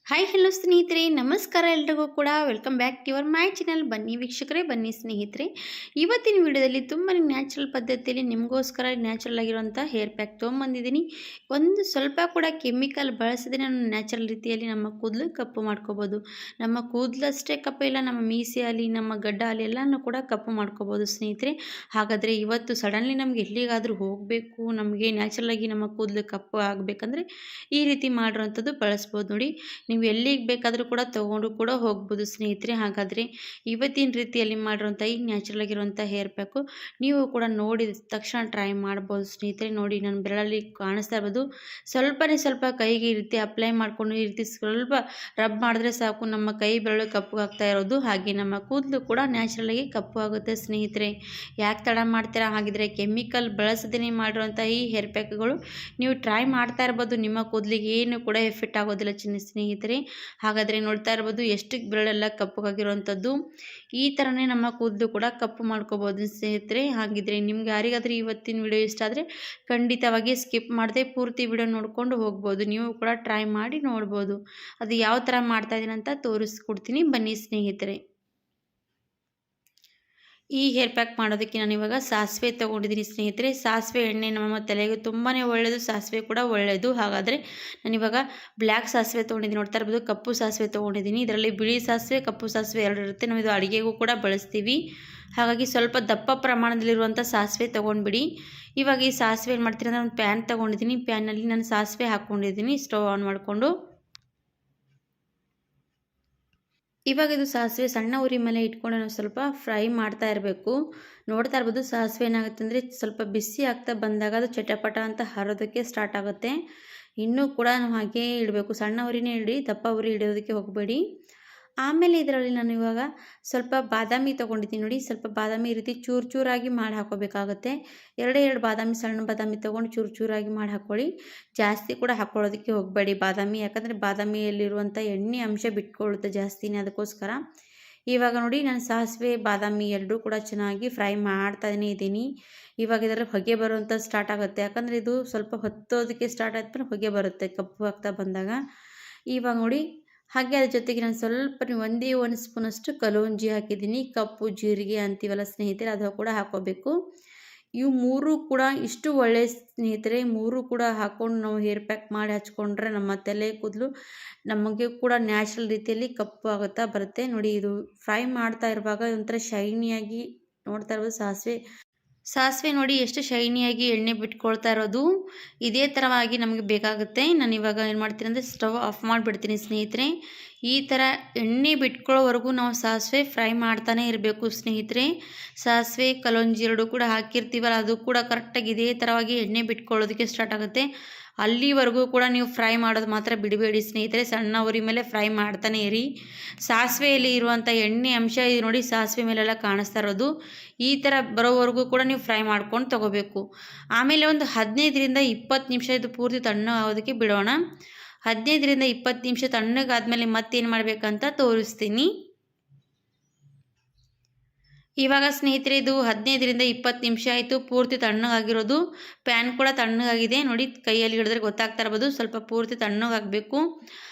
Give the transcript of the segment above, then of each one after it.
Hi hello ಸ್ನೇಹಿತರೆ, ನಮಸ್ಕಾರ ಎಲ್ರಿಗೂ ಕೂಡ. Welcome back to your my channel. ಬನ್ನಿ ವೀಕ್ಷಕರೇ, ಬನ್ನಿ ಸ್ನೇಹಿತರೆ. ಇವತ್ತಿನ ವಿಡಿಯೋದಲ್ಲಿ ತುಂಬಾ ನ್ಯಾಚುರಲ್ ಪದ್ಧತಿಯಲ್ಲಿ ನಿಮಗೋಸ್ಕರ ನ್ಯಾಚುರಲ್ ಆಗಿರುವಂಥ ಹೇರ್ ಪ್ಯಾಕ್ ತೊಗೊಂಬಂದಿದ್ದೀನಿ. ಒಂದು ಸ್ವಲ್ಪ ಕೂಡ ಕೆಮಿಕಲ್ ಬಳಸದೇ ನಾನು ನ್ಯಾಚುರಲ್ ರೀತಿಯಲ್ಲಿ ನಮ್ಮ ಕೂದಲು ಕಪ್ಪು ಮಾಡ್ಕೋಬೋದು. ನಮ್ಮ ಕೂದಲಷ್ಟೇ ಕಪ್ಪು ಇಲ್ಲ, ನಮ್ಮ ಮೀಸೆ ಆಗಲಿ, ನಮ್ಮ ಗಡ್ಡ ಆಗಲಿ ಎಲ್ಲನೂ ಕೂಡ ಕಪ್ಪು ಮಾಡ್ಕೋಬೋದು ಸ್ನೇಹಿತರೆ. ಹಾಗಾದರೆ ಇವತ್ತು ಸಡನ್ಲಿ ನಮ್ಗೆ ಎಲ್ಲಿಗಾದರೂ ಹೋಗಬೇಕು, ನಮಗೆ ನ್ಯಾಚುರಲ್ ಆಗಿ ನಮ್ಮ ಕೂದಲು ಕಪ್ಪು ಆಗಬೇಕಂದ್ರೆ ಈ ರೀತಿ ಮಾಡಿರೋವಂಥದ್ದು ಬಳಸ್ಬೋದು ನೋಡಿ. ನೀವು ಎಲ್ಲಿಗೆ ಬೇಕಾದರೂ ಕೂಡ ತೊಗೊಂಡು ಕೂಡ ಹೋಗ್ಬೋದು ಸ್ನೇಹಿತರೆ. ಹಾಗಾದರೆ ಇವತ್ತಿನ ರೀತಿಯಲ್ಲಿ ಮಾಡಿರೋಂಥ ಈ ನ್ಯಾಚುರಲ್ ಆಗಿರುವಂಥ ಹೇರ್ ಪ್ಯಾಕು ನೀವು ಕೂಡ ನೋಡಿದ ತಕ್ಷಣ ಟ್ರೈ ಮಾಡ್ಬೋದು ಸ್ನೇಹಿತರೆ. ನೋಡಿ, ನನ್ನ ಬೆರಳಲ್ಲಿ ಕಾಣಿಸ್ತಾ ಇರ್ಬೋದು, ಸ್ವಲ್ಪ ಕೈಗೆ ಈ ರೀತಿ ಅಪ್ಲೈ ಮಾಡಿಕೊಂಡು ಈ ರೀತಿ ಸ್ವಲ್ಪ ರಬ್ ಮಾಡಿದ್ರೆ ಸಾಕು, ನಮ್ಮ ಕೈ ಬೆರಳು ಕಪ್ಪು ಆಗ್ತಾ ಇರೋದು. ಹಾಗೆ ನಮ್ಮ ಕೂದಲು ಕೂಡ ನ್ಯಾಚುರಲಾಗಿ ಕಪ್ಪು ಆಗುತ್ತೆ ಸ್ನೇಹಿತರೆ. ಯಾಕೆ ತಡ ಮಾಡ್ತೀರಾ? ಹಾಗಿದ್ರೆ ಕೆಮಿಕಲ್ ಬಳಸದೇ ಮಾಡಿರುವಂಥ ಈ ಹೇರ್ ಪ್ಯಾಕ್ಗಳು ನೀವು ಟ್ರೈ ಮಾಡ್ತಾ ಇರ್ಬೋದು. ನಿಮ್ಮ ಕೂದಲಿಗೆ ಏನು ಕೂಡ ಎಫೆಕ್ಟ್ ಆಗೋದಿಲ್ಲ ಸ್ನೇಹಿತರೆ. ಹಾಗಾದರೆ ನೋಡ್ತಾ ಇರ್ಬೋದು ಎಷ್ಟು ಬೆರಳೆಲ್ಲ ಕಪ್ಪಗಾಗಿರುವಂಥದ್ದು. ಈ ಥರನೇ ನಮ್ಮ ಕೂದಲು ಕೂಡ ಕಪ್ಪು ಮಾಡ್ಕೋಬೋದು ಸ್ನೇಹಿತರೆ. ಹಾಗಿದ್ರೆ ನಿಮ್ಗೆ ಯಾರಿಗಾದ್ರೂ ಇವತ್ತಿನ ವಿಡಿಯೋ ಇಷ್ಟ ಆದರೆ ಖಂಡಿತವಾಗಿ ಸ್ಕಿಪ್ ಮಾಡದೆ ಪೂರ್ತಿ ವಿಡಿಯೋ ನೋಡ್ಕೊಂಡು ಹೋಗ್ಬೋದು. ನೀವು ಕೂಡ ಟ್ರೈ ಮಾಡಿ ನೋಡ್ಬೋದು. ಅದು ಯಾವ ಥರ ಮಾಡ್ತಾ ಇದ್ದೀನಿ ಅಂತ ತೋರಿಸ್ಕೊಡ್ತೀನಿ, ಬನ್ನಿ ಸ್ನೇಹಿತರೆ. ಈ ಹೇರ್ ಪ್ಯಾಕ್ ಮಾಡೋದಕ್ಕೆ ನಾನು ಇವಾಗ ಸಾಸಿವೆ ತೊಗೊಂಡಿದ್ದೀನಿ ಸ್ನೇಹಿತರೆ. ಸಾಸಿವೆ ಎಣ್ಣೆ ನಮ್ಮ ತಲೆಗೆ ತುಂಬಾ ಒಳ್ಳೆಯದು, ಸಾಸಿವೆ ಕೂಡ ಒಳ್ಳೆಯದು. ಹಾಗಾದರೆ ನಾನಿವಾಗ ಬ್ಲ್ಯಾಕ್ ಸಾಸಿವೆ ತೊಗೊಂಡಿದ್ದೀನಿ, ನೋಡ್ತಾ ಇರ್ಬೋದು. ಕಪ್ಪು ಸಾಸಿವೆ ತೊಗೊಂಡಿದ್ದೀನಿ. ಇದರಲ್ಲಿ ಬಿಳಿ ಸಾಸಿವೆ, ಕಪ್ಪು ಸಾಸಿವೆ ಎರಡು ಇರುತ್ತೆ. ನಾವು ಇದು ಅಡುಗೆಗೂ ಕೂಡ ಬಳಸ್ತೀವಿ. ಹಾಗಾಗಿ ಸ್ವಲ್ಪ ದಪ್ಪ ಪ್ರಮಾಣದಲ್ಲಿರುವಂಥ ಸಾಸಿವೆ ತೊಗೊಂಡ್ಬಿಡಿ. ಇವಾಗ ಈ ಸಾಸಿವೆ ಏನು ಮಾಡ್ತೀನಿ ಅಂದರೆ ಒಂದು ಪ್ಯಾನ್ ತೊಗೊಂಡಿದ್ದೀನಿ. ಪ್ಯಾನಲ್ಲಿ ನಾನು ಸಾಸಿವೆ ಹಾಕ್ಕೊಂಡಿದ್ದೀನಿ. ಸ್ಟವ್ ಆನ್ ಮಾಡಿಕೊಂಡು ಇವಾಗ ಇದು ಸಾಸಿವೆ ಸಣ್ಣ ಉರಿ ಮೇಲೆ ಇಟ್ಕೊಂಡು ನಾವು ಸ್ವಲ್ಪ ಫ್ರೈ ಮಾಡ್ತಾ ಇರಬೇಕು. ನೋಡ್ತಾ ಇರ್ಬೋದು ಸಾಸಿವೆ ಏನಾಗುತ್ತೆ ಅಂದರೆ ಸ್ವಲ್ಪ ಬಿಸಿ ಆಗ್ತಾ ಬಂದಾಗ ಅದು ಚಟಪಟ ಅಂತ ಹಾರೋದಕ್ಕೆ ಸ್ಟಾರ್ಟ್ ಆಗುತ್ತೆ. ಇನ್ನೂ ಕೂಡ ನಾವು ಹಾಗೇ ಇಡಬೇಕು, ಸಣ್ಣ ಉರಿನೇ ಇಡಿ, ದಪ್ಪ ಉರಿ ಇಡೋದಕ್ಕೆ ಹೋಗಬೇಡಿ. ಆಮೇಲೆ ಇದರಲ್ಲಿ ನಾನು ಇವಾಗ ಸ್ವಲ್ಪ ಬಾದಾಮಿ ತೊಗೊಂಡಿದ್ದೀನಿ ನೋಡಿ. ಸ್ವಲ್ಪ ಬಾದಾಮಿ ಈ ರೀತಿ ಚೂರು ಚೂರಾಗಿ ಮಾಡಿ ಹಾಕೋಬೇಕಾಗುತ್ತೆ. ಎರಡು ಬಾದಾಮಿ, ಸಣ್ಣ ಬಾದಾಮಿ ತೊಗೊಂಡು ಚೂರು ಚೂರಾಗಿ ಮಾಡಿ ಹಾಕ್ಕೊಳ್ಳಿ. ಜಾಸ್ತಿ ಕೂಡ ಹಾಕ್ಕೊಳ್ಳೋದಕ್ಕೆ ಹೋಗಬೇಡಿ ಬಾದಾಮಿ, ಯಾಕಂದರೆ ಬಾದಾಮಿಯಲ್ಲಿರುವಂಥ ಎಣ್ಣೆ ಅಂಶ ಬಿಟ್ಕೊಳ್ಳುತ್ತೆ ಜಾಸ್ತಿನೇ, ಅದಕ್ಕೋಸ್ಕರ. ಇವಾಗ ನೋಡಿ ನಾನು ಸಾಸಿವೆ ಬಾದಾಮಿ ಎರಡೂ ಕೂಡ ಚೆನ್ನಾಗಿ ಫ್ರೈ ಮಾಡ್ತಾನೇ ಇದ್ದೀನಿ. ಇವಾಗ ಇದರಲ್ಲಿ ಹೊಗೆ ಬರುವಂಥ ಸ್ಟಾರ್ಟ್ ಆಗುತ್ತೆ, ಯಾಕಂದರೆ ಇದು ಸ್ವಲ್ಪ ಹೊತ್ತೋದಕ್ಕೆ ಸ್ಟಾರ್ಟ್ ಆದ್ಮೇಲೆ ಹೊಗೆ ಬರುತ್ತೆ ಕಪ್ಪು ಆಗ್ತಾ ಬಂದಾಗ. ಇವಾಗ ನೋಡಿ, ಹಾಗೆ ಅದ್ರ ಜೊತೆಗೆ ನಾನು ಸ್ವಲ್ಪ ಒಂದೇ ಒಂದು ಸ್ಪೂನಷ್ಟು ಕಲೋಂಜಿ ಹಾಕಿದ್ದೀನಿ. ಕಪ್ಪು ಜೀರಿಗೆ ಅಂತೀವಲ್ಲ ಸ್ನೇಹಿತರೆ, ಅದು ಕೂಡ ಹಾಕೋಬೇಕು. ಇವು ಮೂರು ಕೂಡ ಇಷ್ಟು ಒಳ್ಳೆಯ ಸ್ನೇಹಿತರೆ. ಮೂರು ಕೂಡ ಹಾಕ್ಕೊಂಡು ನಾವು ಹೇರ್ ಪ್ಯಾಕ್ ಮಾಡಿ ಹಚ್ಕೊಂಡ್ರೆ ನಮ್ಮ ತಲೆ ಕೂದಲು ನಮಗೆ ಕೂಡ ನ್ಯಾಚುರಲ್ ರೀತಿಯಲ್ಲಿ ಕಪ್ಪು ಆಗುತ್ತಾ ಬರುತ್ತೆ ನೋಡಿ. ಇದು ಫ್ರೈ ಮಾಡ್ತಾ ಇರುವಾಗ ಒಂಥರ ಶೈನಿಯಾಗಿ ನೋಡ್ತಾ ಇರ್ಬೋದು. ಸಾಸಿವೆ ನೋಡಿ ಎಷ್ಟು ಶೈನಿಯಾಗಿ ಎಣ್ಣೆ ಬಿಟ್ಕೊಳ್ತಾ ಇರೋದು. ಇದೇ ಥರವಾಗಿ ನಮಗೆ ಬೇಕಾಗುತ್ತೆ. ನಾನು ಇವಾಗ ಏನು ಮಾಡ್ತೀನಿ ಅಂದರೆ ಸ್ಟವ್ ಆಫ್ ಮಾಡಿಬಿಡ್ತೀನಿ ಸ್ನೇಹಿತರೆ. ಈ ಥರ ಎಣ್ಣೆ ಬಿಟ್ಕೊಳ್ಳೋವರೆಗೂ ನಾವು ಸಾಸಿವೆ ಫ್ರೈ ಮಾಡ್ತಾನೆ ಇರಬೇಕು ಸ್ನೇಹಿತರೆ. ಸಾಸಿವೆ ಕಲೋಂಜಿ ಎರಡು ಕೂಡ ಹಾಕಿರ್ತೀವಲ್ಲ, ಅದು ಕೂಡ ಕರೆಕ್ಟಾಗಿ ಇದೇ ಥರವಾಗಿ ಎಣ್ಣೆ ಬಿಟ್ಕೊಳ್ಳೋದಕ್ಕೆ ಸ್ಟಾರ್ಟ್ ಆಗುತ್ತೆ. ಅಲ್ಲಿವರೆಗೂ ಕೂಡ ನೀವು ಫ್ರೈ ಮಾಡೋದು ಮಾತ್ರ ಬಿಡಬೇಡಿ ಸ್ನೇಹಿತರೆ. ಸಣ್ಣ ಉರಿ ಮೇಲೆ ಫ್ರೈ ಮಾಡ್ತಾನೆ ಇರಿ. ಸಾಸಿವೆಯಲ್ಲಿ ಇರುವಂಥ ಎಣ್ಣೆ ಅಂಶ ಇದು ನೋಡಿ, ಸಾಸಿವೆ ಮೇಲೆಲ್ಲ ಕಾಣಿಸ್ತಾ ಇರೋದು. ಈ ಥರ ಬರೋವರೆಗೂ ಕೂಡ ನೀವು ಫ್ರೈ ಮಾಡ್ಕೊಂಡು ತೊಗೋಬೇಕು. ಆಮೇಲೆ ಒಂದು 15ರಿಂದ 20 ನಿಮಿಷ ಇದು ಪೂರ್ತಿ ತಣ್ಣಗಾಗೋದಕ್ಕೆ ಬಿಡೋಣ. 15ರಿಂದ 20 ನಿಮಿಷ ತಣ್ಣಗಾದ್ಮೇಲೆ ಮತ್ತೇನು ಮಾಡಬೇಕಂತ ತೋರಿಸ್ತೀನಿ. ಇವಾಗ ಸ್ನೇಹಿತರೆ ಇದು 15ರಿಂದ 20 ನಿಮಿಷ ಆಯಿತು, ಪೂರ್ತಿ ತಣ್ಣಗಾಗಿರೋದು. ಪ್ಯಾನ್ ಕೂಡ ತಣ್ಣಗಾಗಿದೆ ನೋಡಿ, ಕೈಯಲ್ಲಿ ಹಿಡಿದ್ರೆ ಗೊತ್ತಾಗ್ತಾ ಇರ್ಬೋದು. ಸ್ವಲ್ಪ ಪೂರ್ತಿ ತಣ್ಣಗಾಗಬೇಕು.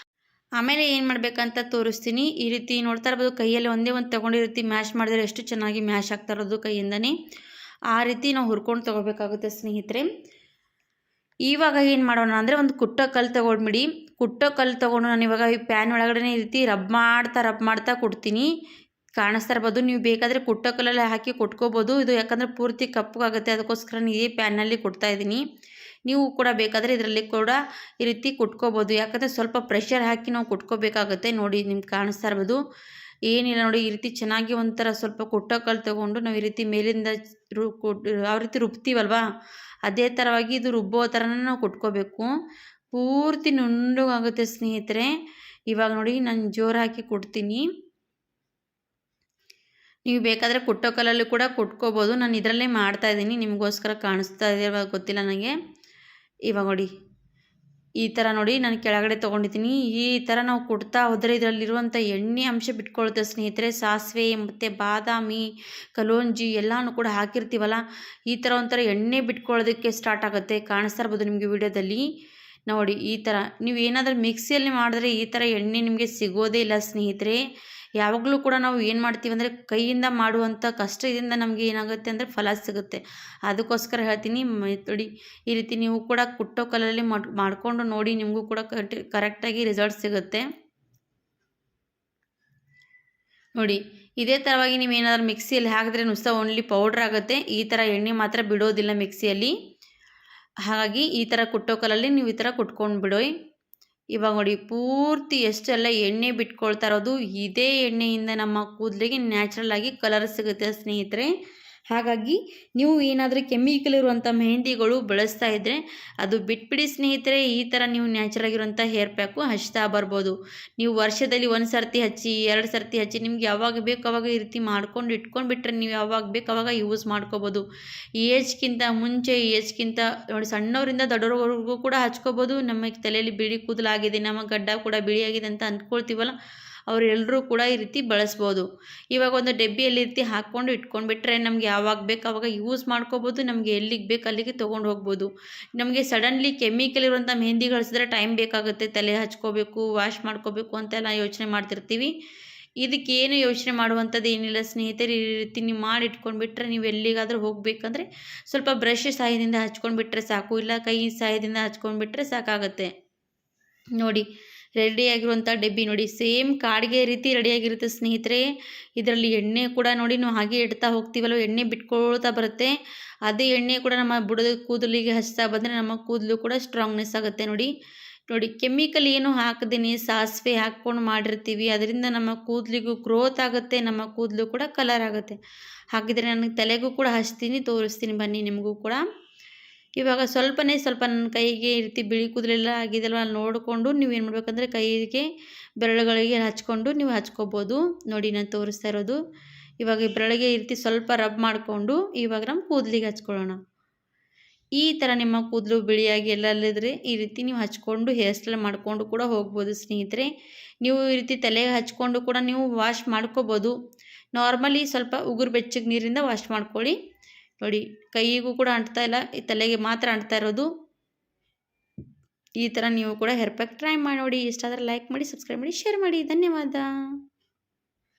ಆಮೇಲೆ ಏನು ಮಾಡಬೇಕಂತ ತೋರಿಸ್ತೀನಿ. ಈ ರೀತಿ ನೋಡ್ತಾ ಇರ್ಬೋದು, ಕೈಯಲ್ಲಿ ಒಂದೇ ಒಂದು ತೊಗೊಂಡಿರ್ತಿ ಮ್ಯಾಶ್ ಮಾಡಿದ್ರೆ ಎಷ್ಟು ಚೆನ್ನಾಗಿ ಮ್ಯಾಶ್ ಆಗ್ತಾ ಇರೋದು ಕೈಯಿಂದನೇ. ಆ ರೀತಿ ನಾವು ಹುರ್ಕೊಂಡು ತೊಗೋಬೇಕಾಗುತ್ತೆ ಸ್ನೇಹಿತರೆ. ಇವಾಗ ಏನು ಮಾಡೋಣ ಅಂದರೆ ಒಂದು ಕುಟ್ಟೋ ಕಲ್ಲು ತೊಗೊಂಡ್ಬಿಡಿ. ಕುಟ್ಟೋ ಕಲ್ಲು ತೊಗೊಂಡು ನಾನು ಇವಾಗ ಈ ಪ್ಯಾನ್ ಒಳಗಡೆ ಈ ರೀತಿ ರಬ್ ಮಾಡ್ತಾ ಕೊಡ್ತೀನಿ. ಕಾಣಿಸ್ತಾ ಇರ್ಬೋದು. ನೀವು ಬೇಕಾದರೆ ಕುಟ್ಟೋ ಕಲ್ಲಲ್ಲಿ ಹಾಕಿ ಕೊಟ್ಕೋಬೋದು. ಇದು ಯಾಕಂದರೆ ಪೂರ್ತಿ ಕಪ್ಪಗಾಗುತ್ತೆ, ಅದಕ್ಕೋಸ್ಕರ ನಾನು ಇದೇ ಪ್ಯಾನ್ನಲ್ಲಿ ಕೊಡ್ತಾ ಇದ್ದೀನಿ. ನೀವು ಕೂಡ ಬೇಕಾದರೆ ಇದರಲ್ಲಿ ಕೂಡ ಈ ರೀತಿ ಕುಟ್ಕೋಬೋದು, ಯಾಕಂದರೆ ಸ್ವಲ್ಪ ಪ್ರೆಷರ್ ಹಾಕಿ ನಾವು ಕುಟ್ಕೋಬೇಕಾಗುತ್ತೆ. ನೋಡಿ ನಿಮ್ಗೆ ಕಾಣಿಸ್ತಾ ಇರ್ಬೋದು. ಏನಿಲ್ಲ ನೋಡಿ, ಈ ರೀತಿ ಚೆನ್ನಾಗಿ ಒಂಥರ ಸ್ವಲ್ಪ ಕುಟ್ಟೋ ಕಲ್ಲು ತೊಗೊಂಡು ನಾವು ಈ ರೀತಿ ಮೇಲಿಂದ ಯಾವ ರೀತಿ ರುಬ್ತೀವಲ್ವಾ, ಅದೇ ಥರವಾಗಿ ಇದು ರುಬ್ಬೋ ಥರನೇ ನಾವು ಕುಟ್ಕೋಬೇಕು. ಪೂರ್ತಿ ನುಣ್ಣಗಾಗುತ್ತೆ ಸ್ನೇಹಿತರೆ. ಇವಾಗ ನೋಡಿ ನಾನು ಜೋರು ಹಾಕಿ ಕೊಡ್ತೀನಿ. ನೀವು ಬೇಕಾದರೆ ಕುಟ್ಟೋ ಕಲ್ಲಲ್ಲಿ ಕೂಡ ಕುಟ್ಕೋಬೋದು. ನಾನು ಇದರಲ್ಲೇ ಮಾಡ್ತಾಯಿದ್ದೀನಿ, ನಿಮಗೋಸ್ಕರ ಕಾಣಿಸ್ತಾ ಇದೆ ಗೊತ್ತಿಲ್ಲ ನನಗೆ. ಇವಾಗ ನೋಡಿ ಈ ಥರ ನೋಡಿ ನಾನು ಕೆಳಗಡೆ ತೊಗೊಂಡಿದ್ದೀನಿ. ಈ ಥರ ನಾವು ಕುಟ್ತಾ ಹೋದರೆ ಇದರಲ್ಲಿರುವಂಥ ಎಣ್ಣೆ ಅಂಶ ಬಿಟ್ಕೊಳ್ಳುತ್ತೆ ಸ್ನೇಹಿತರೆ. ಸಾಸಿವೆ ಮತ್ತು ಬಾದಾಮಿ, ಕಲೋಂಜಿ ಎಲ್ಲನೂ ಕೂಡ ಹಾಕಿರ್ತೀವಲ್ಲ, ಈ ಥರ ಒಂಥರ ಎಣ್ಣೆ ಬಿಟ್ಕೊಳ್ಳೋದಕ್ಕೆ ಸ್ಟಾರ್ಟ್ ಆಗುತ್ತೆ. ಕಾಣಿಸ್ತಾ ಇರ್ಬೋದು ನಿಮಗೆ ವಿಡಿಯೋದಲ್ಲಿ. ನೋಡಿ ಈ ಥರ ನೀವು ಏನಾದರೂ ಮಿಕ್ಸಿಯಲ್ಲಿ ಮಾಡಿದ್ರೆ ಈ ಥರ ಎಣ್ಣೆ ನಿಮಗೆ ಸಿಗೋದೇ ಇಲ್ಲ ಸ್ನೇಹಿತರೆ. ಯಾವಾಗಲೂ ಕೂಡ ನಾವು ಏನು ಮಾಡ್ತೀವಿ ಅಂದರೆ ಕೈಯಿಂದ ಮಾಡುವಂಥ ಕಷ್ಟದಿಂದ ನಮಗೆ ಏನಾಗುತ್ತೆ ಅಂದರೆ ಫಲ ಸಿಗುತ್ತೆ. ಅದಕ್ಕೋಸ್ಕರ ಹೇಳ್ತೀನಿ ನೋಡಿ, ಈ ರೀತಿ ನೀವು ಕೂಡ ಕುಟ್ಟೋ ಕಲ್ಲಲ್ಲಿ ಮಾಡಿಕೊಂಡು ನೋಡಿ, ನಿಮಗೂ ಕೂಡ ಕರೆಕ್ಟಾಗಿ ರಿಸಲ್ಟ್ ಸಿಗುತ್ತೆ. ನೋಡಿ ಇದೇ ಥರವಾಗಿ ನೀವೇನಾದರೂ ಮಿಕ್ಸಿಯಲ್ಲಿ ಹಾಕಿದ್ರೆ ನುಸ್ತಾ ಓನ್ಲಿ ಪೌಡ್ರ್ ಆಗುತ್ತೆ. ಈ ಥರ ಎಣ್ಣೆ ಮಾತ್ರ ಬಿಡೋದಿಲ್ಲ ಮಿಕ್ಸಿಯಲ್ಲಿ. ಹಾಗಾಗಿ ಈ ಥರ ಕುಟ್ಟೋ ಕಲ್ಲಲ್ಲಿ ನೀವು ಈ ಥರ ಕುಟ್ಕೊಂಡು ಬಿಡೋಯ್. ಇವಾಗ ನೋಡಿ ಪೂರ್ತಿ ಎಷ್ಟೆಲ್ಲ ಎಣ್ಣೆ ಬಿಟ್ಕೊಳ್ತಾ ಇರೋದು, ಇದೇ ಎಣ್ಣೆಯಿಂದ ನಮ್ಮ ಕೂದಲಿಗೆ ನ್ಯಾಚುರಲ್ ಆಗಿ ಕಲರ್ ಸಿಗುತ್ತೆ ಸ್ನೇಹಿತರೆ. ಹಾಗಾಗಿ ನೀವು ಏನಾದರೂ ಕೆಮಿಕಲ್ ಇರುವಂಥ ಮೆಹಂದಿಗಳು ಬಳಸ್ತಾ ಇದ್ದರೆ ಅದು ಬಿಟ್ಬಿಡಿ ಸ್ನೇಹಿತರೆ. ಈ ಥರ ನೀವು ನ್ಯಾಚುರಲ್ ಆಗಿರುವಂಥ ಹೇರ್ ಪ್ಯಾಕು ಹಚ್ತಾ ಬರ್ಬೋದು. ನೀವು ವರ್ಷದಲ್ಲಿ 1 ಸರ್ತಿ ಹಚ್ಚಿ 2 ಸರ್ತಿ ಹಚ್ಚಿ ನಿಮ್ಗೆ ಯಾವಾಗ ಬೇಕು ಅವಾಗ ಈ ರೀತಿ ಮಾಡ್ಕೊಂಡು ಇಟ್ಕೊಂಡು ಬಿಟ್ಟರೆ ನೀವು ಯಾವಾಗ ಬೇಕು ಅವಾಗ ಯೂಸ್ ಮಾಡ್ಕೋಬೋದು. ಈ ಏಜ್ಗಿಂತ ಮುಂಚೆ, ಈ ಏಜ್ಗಿಂತ ನೋಡಿ ಸಣ್ಣವರಿಂದ ದೊಡ್ಡವರೆಗೂ ಕೂಡ ಹಚ್ಕೋಬೋದು. ನಮ್ಮ ತಲೆಯಲ್ಲಿ ಬಿಳಿ ಕೂದಲಾಗಿದೆ, ನಮ್ಮ ಗಡ್ಡ ಕೂಡ ಬಿಳಿಯಾಗಿದೆ ಅಂತ ಅಂದ್ಕೊಳ್ತೀವಲ್ಲ, ಅವರೆಲ್ಲರೂ ಕೂಡ ಈ ರೀತಿ ಬಳಸ್ಬೋದು. ಇವಾಗ ಒಂದು ಡಬ್ಬಿಯಲ್ಲಿ ರೀತಿ ಹಾಕ್ಕೊಂಡು ಇಟ್ಕೊಂಡ್ಬಿಟ್ರೆ ನಮ್ಗೆ ಯಾವಾಗ ಬೇಕು ಅವಾಗ ಯೂಸ್ ಮಾಡ್ಕೋಬೋದು. ನಮಗೆ ಎಲ್ಲಿಗೆ ಬೇಕು ಅಲ್ಲಿಗೆ ತೊಗೊಂಡು ಹೋಗ್ಬೋದು. ನಮಗೆ ಸಡನ್ಲಿ ಕೆಮಿಕಲ್ ಇರುವಂಥ ಮೆಹಂದಿ ಗಳಿಸಿದ್ರೆ ಟೈಮ್ ಬೇಕಾಗುತ್ತೆ. ತಲೆ ಹಚ್ಕೋಬೇಕು, ವಾಶ್ ಮಾಡ್ಕೋಬೇಕು ಅಂತೆಲ್ಲ ಯೋಚನೆ ಮಾಡ್ತಿರ್ತೀವಿ. ಇದಕ್ಕೇನು ಯೋಚನೆ ಮಾಡುವಂಥದ್ದು ಏನಿಲ್ಲ ಸ್ನೇಹಿತರೆ. ಈ ರೀತಿ ನೀವು ಮಾಡಿ ಇಟ್ಕೊಂಡ್ಬಿಟ್ರೆ ನೀವು ಎಲ್ಲಿಗಾದರೂ ಹೋಗಬೇಕಂದ್ರೆ ಸ್ವಲ್ಪ ಬ್ರಷ್ ಸಹಾಯದಿಂದ ಹಚ್ಕೊಂಡ್ಬಿಟ್ರೆ ಸಾಕು, ಇಲ್ಲ ಕೈ ಸಹಾಯದಿಂದ ಹಚ್ಕೊಂಡ್ಬಿಟ್ರೆ ಸಾಕಾಗುತ್ತೆ. ನೋಡಿ ರೆಡಿಯಾಗಿರುವಂಥ ಡಬ್ಬಿ ನೋಡಿ, ಸೇಮ್ ಕಾಡಿಗೆ ರೀತಿ ರೆಡಿಯಾಗಿರುತ್ತೆ ಸ್ನೇಹಿತರೆ. ಇದರಲ್ಲಿ ಎಣ್ಣೆ ಕೂಡ ನೋಡಿ ನಾವು ಹಾಗೆ ಇಡ್ತಾ ಹೋಗ್ತೀವಲ್ಲ, ಎಣ್ಣೆ ಬಿಟ್ಕೊಳ್ತಾ ಬರುತ್ತೆ. ಅದೇ ಎಣ್ಣೆ ಕೂಡ ನಮ್ಮ ಬುಡದ ಕೂದಲಿಗೆ ಹಚ್ತಾ ಬಂದರೆ ನಮ್ಮ ಕೂದಲು ಕೂಡ ಸ್ಟ್ರಾಂಗ್ನೆಸ್ ಆಗುತ್ತೆ. ನೋಡಿ ನೋಡಿ ಕೆಮಿಕಲ್ ಏನು ಹಾಕದೇನೆ ಸಾಸಿವೆ ಹಾಕ್ಕೊಂಡು ಮಾಡಿರ್ತೀವಿ, ಅದರಿಂದ ನಮ್ಮ ಕೂದಲಿಗೂ ಗ್ರೋತ್ ಆಗುತ್ತೆ, ನಮ್ಮ ಕೂದಲು ಕೂಡ ಕಲರ್ ಆಗುತ್ತೆ. ಹಾಗಿದ್ರೆ ನನಗೆ ತಲೆಗೂ ಕೂಡ ಹಚ್ತೀನಿ, ತೋರಿಸ್ತೀನಿ ಬನ್ನಿ ನಿಮಗೂ ಕೂಡ. ಇವಾಗ ಸ್ವಲ್ಪ ನನ್ನ ಕೈಗೆ ಈ ರೀತಿ ಬಿಳಿ ಕೂದಲೆಲ್ಲ ಆಗಿದೆಯಲ್ವ, ಅಲ್ಲಿ ನೋಡಿಕೊಂಡು ನೀವೇನು ಮಾಡಬೇಕಂದ್ರೆ ಕೈಗೆ ಬೆರಳುಗಳಿಗೆ ಹಚ್ಕೊಂಡು ನೀವು ಹಚ್ಕೋಬೋದು. ನೋಡಿ ನಾನು ತೋರಿಸ್ತಾ ಇರೋದು. ಇವಾಗ ಈ ಬೆರಳಿಗೆ ಈ ರೀತಿ ಸ್ವಲ್ಪ ರಬ್ ಮಾಡಿಕೊಂಡು ಇವಾಗ ನಮ್ಮ ಕೂದಲಿಗೆ ಹಚ್ಕೊಳ್ಳೋಣ. ಈ ಥರ ನಿಮ್ಮ ಕೂದಲು ಬಿಳಿಯಾಗಿ ಎಲ್ಲಲ್ಲಿದ್ರೆ ಈ ರೀತಿ ನೀವು ಹಚ್ಕೊಂಡು ಹೇರ್ ಸ್ಟೈಲ್ ಮಾಡಿಕೊಂಡು ಕೂಡ ಹೋಗ್ಬೋದು ಸ್ನೇಹಿತರೆ. ನೀವು ಈ ರೀತಿ ತಲೆಗೆ ಹಚ್ಕೊಂಡು ಕೂಡ ನೀವು ವಾಶ್ ಮಾಡ್ಕೋಬೋದು. ನಾರ್ಮಲಿ ಸ್ವಲ್ಪ ಉಗುರು ಬೆಚ್ಚಗೆ ನೀರಿಂದ ವಾಶ್ ಮಾಡ್ಕೊಳ್ಳಿ. ನೋಡಿ ಕೈಗೂ ಕೂಡ ಅಂಟ್ತಾ ಇಲ್ಲ, ಈ ತಲೆಗೆ ಮಾತ್ರ ಅಂಟ್ತಾ ಇರೋದು. ಈ ಥರ ನೀವು ಕೂಡ ಹೇರ್ ಪ್ಯಾಕ್ ಟ್ರೈ ಮಾಡಿ ನೋಡಿ. ಇಷ್ಟ ಆದರೆ ಲೈಕ್ ಮಾಡಿ, ಸಬ್ಸ್ಕ್ರೈಬ್ ಮಾಡಿ, ಶೇರ್ ಮಾಡಿ. ಧನ್ಯವಾದ.